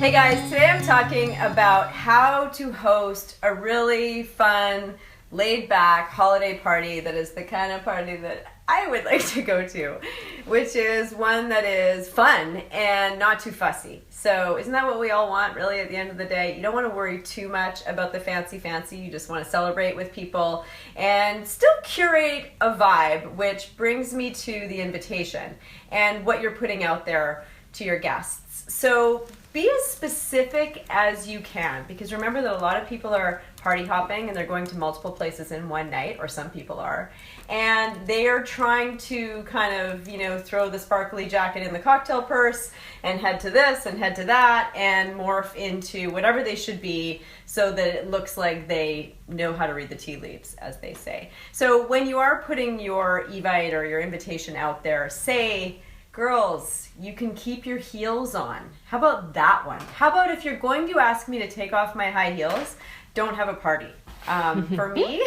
Hey guys, today I'm talking about how to host a really fun, laid-back holiday party that is the kind of party that I would like to go to, which is one that is fun and not too fussy. So isn't that what we all want, really, at the end of the day? You don't want to worry too much about the fancy. You just want to celebrate with people and still curate a vibe, which brings me to the invitation and what you're putting out there to your guests. So be as specific as you can, because remember that a lot of people are party hopping and they're going to multiple places in one night, or some people are, and they are trying to kind of, throw the sparkly jacket in the cocktail purse and head to this and head to that and morph into whatever they should be so that it looks like they know how to read the tea leaves, as they say. So when you are putting your evite or your invitation out there, say, girls, you can keep your heels on. How about that one? How about if you're going to ask me to take off my high heels, don't have a party? For me,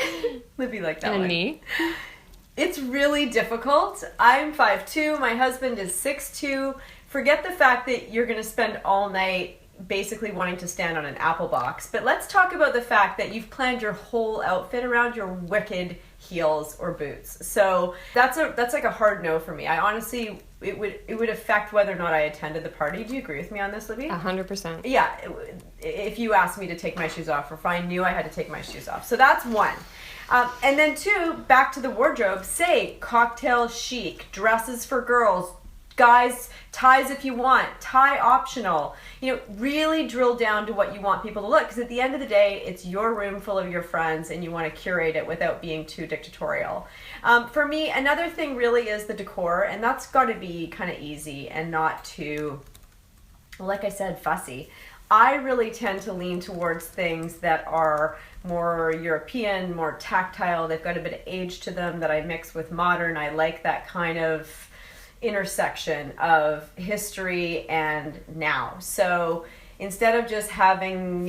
Libby like that and one. Me? It's really difficult. I'm 5'2", my husband is 6'2". Forget the fact that you're going to spend all night basically wanting to stand on an apple box. But let's talk about the fact that you've planned your whole outfit around your wicked heels or boots. So that's like a hard no for me. I honestly, it would affect whether or not I attended the party. Do you agree with me on this, Libby? 100%. Yeah, if you asked me to take my shoes off, or if I knew I had to take my shoes off. So that's one. And then two, back to the wardrobe, say cocktail chic, dresses for girls, guys, ties if you want, tie optional. Really drill down to what you want people to look, because at the end of the day, it's your room full of your friends and you want to curate it without being too dictatorial. For me, another thing really is the decor, and that's got to be kind of easy and not too, like I said, fussy. I really tend to lean towards things that are more European, more tactile. They've got a bit of age to them that I mix with modern. I like that kind of intersection of history and now. So instead of just having,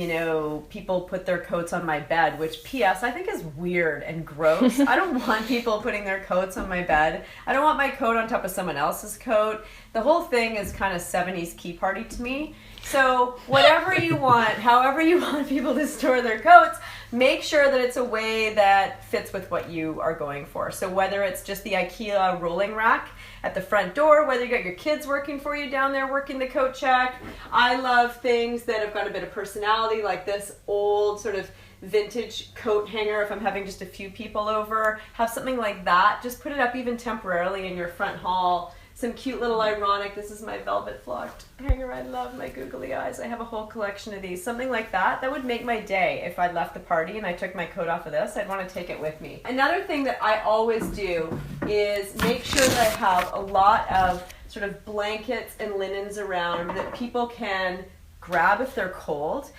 people put their coats on my bed, which P.S. I think is weird and gross. I don't want people putting their coats on my bed. I don't want my coat on top of someone else's coat. The whole thing is kind of 70s key party to me. So whatever you want, however you want people to store their coats, make sure that it's a way that fits with what you are going for. So whether it's just the IKEA rolling rack at the front door, whether you got your kids working for you down there working the coat check. I love things that have got a bit of personality, like this old sort of vintage coat hanger. If I'm having just a few people over, have something like that. Just put it up even temporarily in your front hall. Some cute little ironic, this is my velvet flocked hanger. I love my googly eyes. I have a whole collection of these. Something like that. That would make my day if I left the party and I took my coat off of this. I'd want to take it with me. Another thing that I always do is make sure that I have a lot of sort of blankets and linens around that people can grab if they're cold.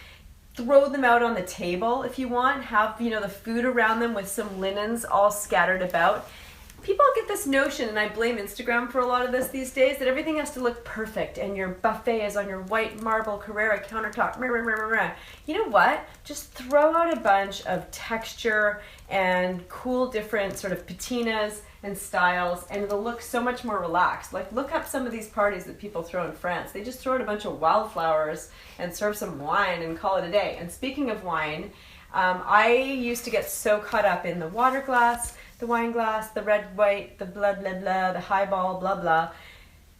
Throw them out on the table if you want. Have, the food around them with some linens all scattered about. People get this notion, and I blame Instagram for a lot of this these days, that everything has to look perfect and your buffet is on your white marble Carrera countertop. You know what? Just throw out a bunch of texture and cool different sort of patinas and styles, and it'll look so much more relaxed. Like, look up some of these parties that people throw in France. They just throw out a bunch of wildflowers and serve some wine and call it a day. And speaking of wine, I used to get so caught up in the water glass, the wine glass, the red, white, the blah, blah, blah, the highball, blah, blah.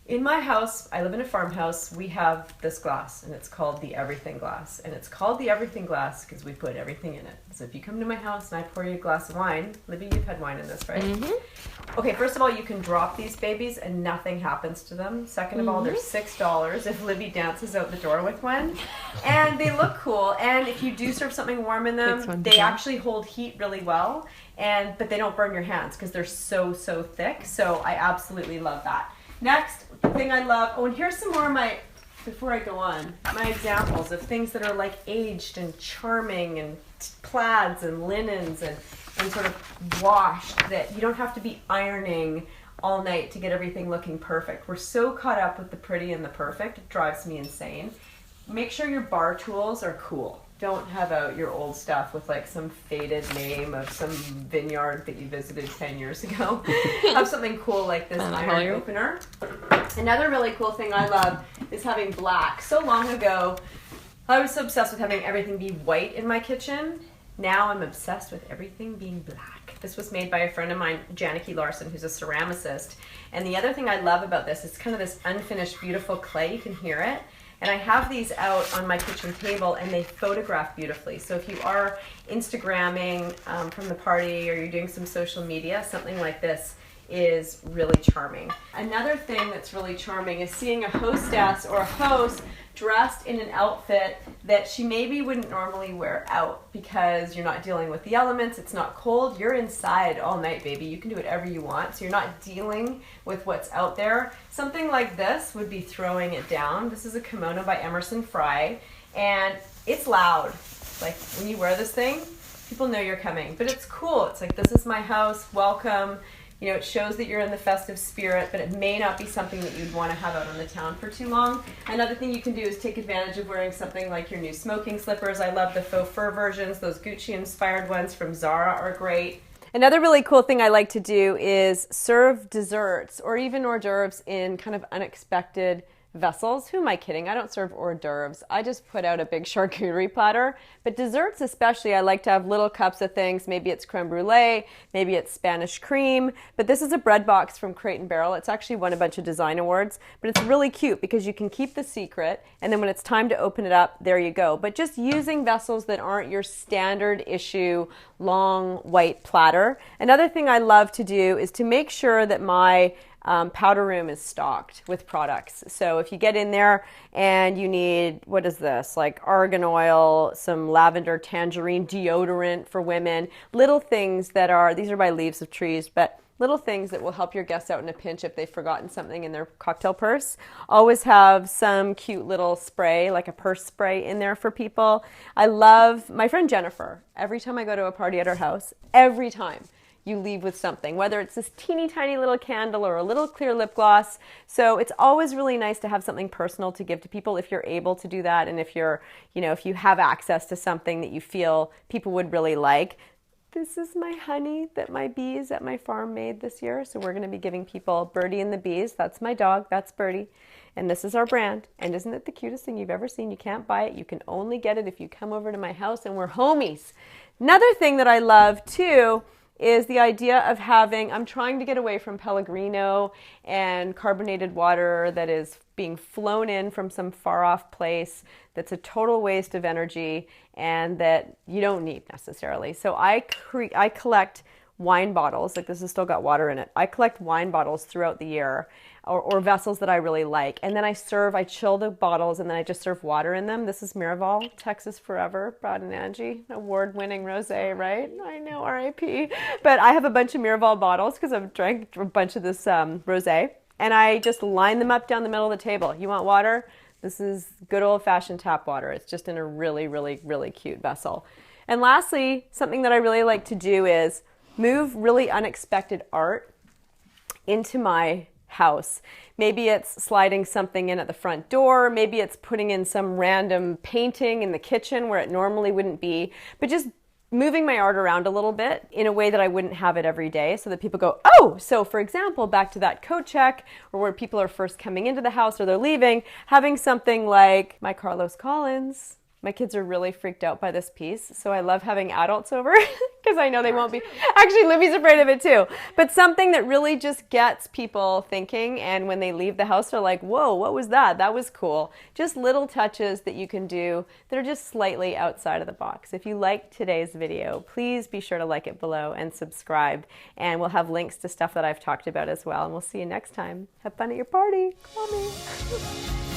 In my house, I live in a farmhouse, we have this glass, and it's called the everything glass. And it's called the everything glass because we put everything in it. So if you come to my house and I pour you a glass of wine, Libby, you've had wine in this, right? Mm-hmm. Okay, first of all, you can drop these babies and nothing happens to them. Second of all, they're $6 if Libby dances out the door with one. And they look cool. And if you do serve something warm in them, they actually hold heat really well. But they don't burn your hands because they're so thick. So I absolutely love that. Next thing I love, and here's some more of my, before I go on, my examples of things that are like aged and charming and plaids and linens and sort of washed, that you don't have to be ironing all night to get everything looking perfect. We're so caught up with the pretty and the perfect, it drives me insane. Make sure your bar tools are cool. Don't have out your old stuff with like some faded name of some vineyard that you visited 10 years ago. Have something cool like this iron opener. Another really cool thing I love is having black. So long ago, I was so obsessed with having everything be white in my kitchen. Now I'm obsessed with everything being black. This was made by a friend of mine, Janneke Larson, who's a ceramicist. And the other thing I love about this is kind of this unfinished, beautiful clay. You can hear it. And I have these out on my kitchen table, and they photograph beautifully. So if you are Instagramming from the party, or you're doing some social media, something like this is really charming. Another thing that's really charming is seeing a hostess or a host dressed in an outfit that she maybe wouldn't normally wear out because you're not dealing with the elements, it's not cold, you're inside all night, baby. You can do whatever you want, so you're not dealing with what's out there. Something like this would be throwing it down. This is a kimono by Emerson Fry, and it's loud. Like, when you wear this thing, people know you're coming, but it's cool. It's like, this is my house, welcome. You know, it shows that you're in the festive spirit, but it may not be something that you'd want to have out on the town for too long. Another thing you can do is take advantage of wearing something like your new smoking slippers. I love the faux fur versions. Those Gucci-inspired ones from Zara are great. Another really cool thing I like to do is serve desserts or even hors d'oeuvres in kind of unexpected vessels. Who am I kidding? I don't serve hors d'oeuvres. I just put out a big charcuterie platter. But desserts especially, I like to have little cups of things. Maybe it's creme brulee, maybe it's Spanish cream. But this is a bread box from Crate & Barrel. It's actually won a bunch of design awards. But it's really cute because you can keep the secret, and then when it's time to open it up, there you go. But just using vessels that aren't your standard issue long white platter. Another thing I love to do is to make sure that my powder room is stocked with products. So if you get in there and you need, what is this? Like argan oil, some lavender tangerine deodorant for women, little things that are, these are by Leaves of Trees, but little things that will help your guests out in a pinch if they've forgotten something in their cocktail purse. Always have some cute little spray, like a purse spray in there for people. I love my friend Jennifer. Every time I go to a party at her house, every time, you leave with something, whether it's this teeny tiny little candle or a little clear lip gloss. So it's always really nice to have something personal to give to people if you're able to do that, and if you're, you know, if you have access to something that you feel people would really like. This is my honey that my bees at my farm made this year. So we're going to be giving people Birdie and the Bees. That's my dog. That's Birdie. And this is our brand. And isn't it the cutest thing you've ever seen? You can't buy it. You can only get it if you come over to my house, and we're homies. Another thing that I love too is the idea of having, I'm trying to get away from Pellegrino and carbonated water that is being flown in from some far off place that's a total waste of energy and that you don't need necessarily. So I collect wine bottles, like this has still got water in it. I collect wine bottles throughout the year, or vessels that I really like. And then I chill the bottles, and then I just serve water in them. This is Miraval, Texas Forever, Brad and Angie, award-winning rosé, right? I know, R.I.P. But I have a bunch of Miraval bottles because I've drank a bunch of this rosé, and I just line them up down the middle of the table. You want water? This is good old-fashioned tap water. It's just in a really, really, really cute vessel. And lastly, something that I really like to do is move really unexpected art into my house. Maybe it's sliding something in at the front door, maybe it's putting in some random painting in the kitchen where it normally wouldn't be, but just moving my art around a little bit in a way that I wouldn't have it every day, so that people go, oh, so for example, back to that coat check, or where people are first coming into the house or they're leaving, having something like my Carlos Collins. My kids are really freaked out by this piece, so I love having adults over because I know they won't be. Actually, Libby's afraid of it too. But something that really just gets people thinking, and when they leave the house, they're like, whoa, what was that? That was cool. Just little touches that you can do that are just slightly outside of the box. If you liked today's video, please be sure to like it below and subscribe. And we'll have links to stuff that I've talked about as well. And we'll see you next time. Have fun at your party. Call me.